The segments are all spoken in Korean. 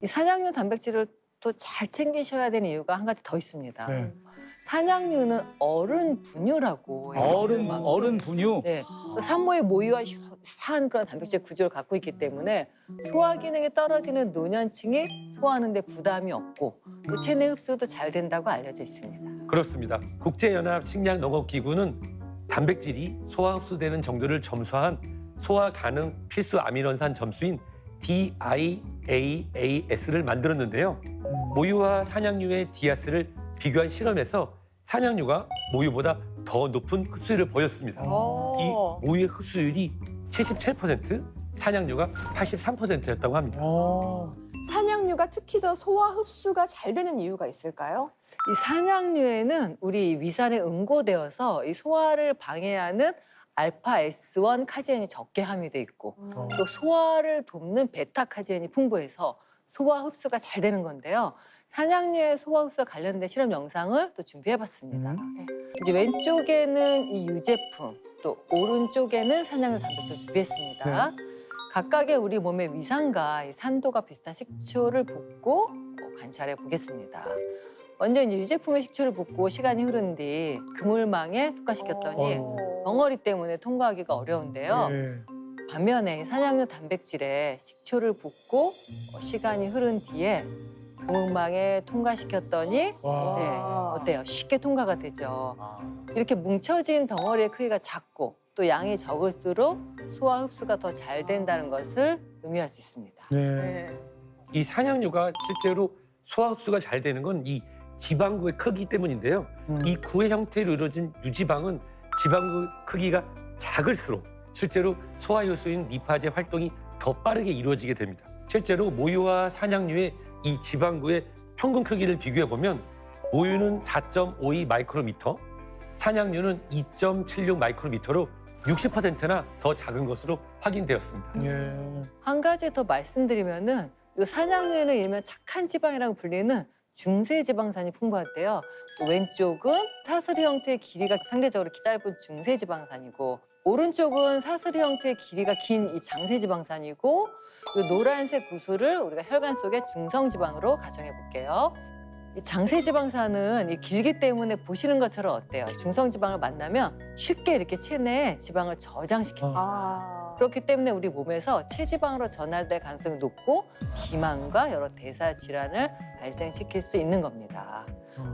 이 산양류 단백질을 또 잘 챙기셔야 되는 이유가 한 가지 더 있습니다. 네. 산양류는 어른 분유라고 해요. 어른 분유. 네, 산모의 모유와 유사한 그런 단백질 구조를 갖고 있기 때문에 소화 기능이 떨어지는 노년층이 소화하는 데 부담이 없고 또 체내 흡수도 잘 된다고 알려져 있습니다. 그렇습니다. 국제연합 식량농업기구는 단백질이 소화 흡수되는 정도를 점수한 소화 가능 필수 아미노산 점수인 DIAAS를 만들었는데요. 모유와 산양류의 디아스를 비교한 실험에서 산양류가 모유보다 더 높은 흡수율을 보였습니다. 이 모유의 흡수율이 77%, 산양류가 83%였다고 합니다. 산양류가 특히 더 소화 흡수가 잘 되는 이유가 있을까요? 이 산양류에는 우리 위산에 응고되어서 이 소화를 방해하는 알파 S1 카제인이 적게 함유돼 있고 또 소화를 돕는 베타 카제인이 풍부해서 소화 흡수가 잘 되는 건데요. 산양류의 소화 흡수와 관련된 실험 영상을 또 준비해봤습니다. 이제 왼쪽에는 이 유제품, 또 오른쪽에는 산양류 단백질 준비했습니다. 각각의 우리 몸의 위산과 이 산도가 비슷한 식초를 붓고 관찰해 보겠습니다. 먼저 이제 유제품의 식초를 붓고 시간이 흐른 뒤 그물망에 투과시켰더니 덩어리 때문에 통과하기가 어려운데요. 반면에 산양류 단백질에 식초를 붓고 시간이 흐른 뒤에 그물망에 통과시켰더니 네, 어때요? 쉽게 통과가 되죠. 이렇게 뭉쳐진 덩어리의 크기가 작고 또 양이 적을수록 소화 흡수가 더 잘 된다는 것을 의미할 수 있습니다. 이 산양류가 실제로 소화 흡수가 잘 되는 건 이 지방구의 크기 때문인데요. 이 구의 형태로 이루어진 유지방은 지방구 크기가 작을수록 실제로 소화 효소인 리파제 활동이 더 빠르게 이루어지게 됩니다. 실제로 모유와 산양류의 이 지방구의 평균 크기를 비교해 보면 모유는 4.52 마이크로미터, 산양류는 2.76 마이크로미터로 60%나 더 작은 것으로 확인되었습니다. 한 가지 더 말씀드리면은 이 산양류에는 일명 착한 지방이라고 불리는 중세 지방산이 풍부한데요. 왼쪽은 사슬이 형태의 길이가 상대적으로 짧은 중세 지방산이고 오른쪽은 사슬이 형태의 길이가 긴 이 장세 지방산이고 이 노란색 구슬을 우리가 혈관 속의 중성 지방으로 가정해 볼게요. 이 장세 지방산은 이 길기 때문에 보시는 것처럼 어때요? 중성 지방을 만나면 쉽게 이렇게 체내에 지방을 저장시킵니다. 그렇기 때문에 우리 몸에서 체지방으로 전달될 가능성이 높고 비만과 여러 대사 질환을 발생시킬 수 있는 겁니다.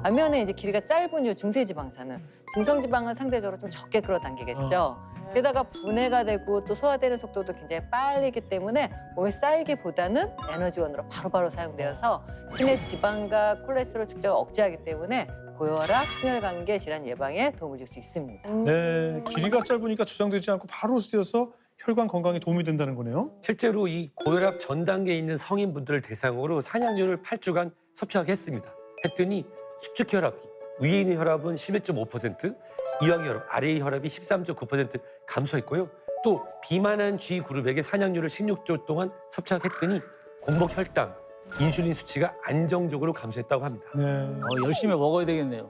반면에 이제 길이가 짧은 이 중세지방산은 중성지방은 상대적으로 좀 적게 끌어당기겠죠. 게다가 분해가 되고 또 소화되는 속도도 굉장히 빠르기 때문에 몸에 쌓이기보다는 에너지원으로 바로바로 사용되어서 체내 지방과 콜레스테롤 축적을 억제하기 때문에 고혈압, 심혈관계 질환 예방에 도움을 줄 수 있습니다. 네, 길이가 짧으니까 저장되지 않고 바로 흡수되어서 혈관 건강에 도움이 된다는 거네요. 실제로 이 고혈압 전 단계에 있는 성인분들을 대상으로 산양류를 8주간 섭취하게 했습니다. 했더니 수축 혈압이 위에 있는 혈압은 11.5%, 이완 혈압, 아래의 혈압이 13.9% 감소했고요. 또 비만한 G 그룹에게 산양류를 16주 동안 섭취했더니 공복 혈당, 인슐린 수치가 안정적으로 감소했다고 합니다. 열심히 먹어야 되겠네요.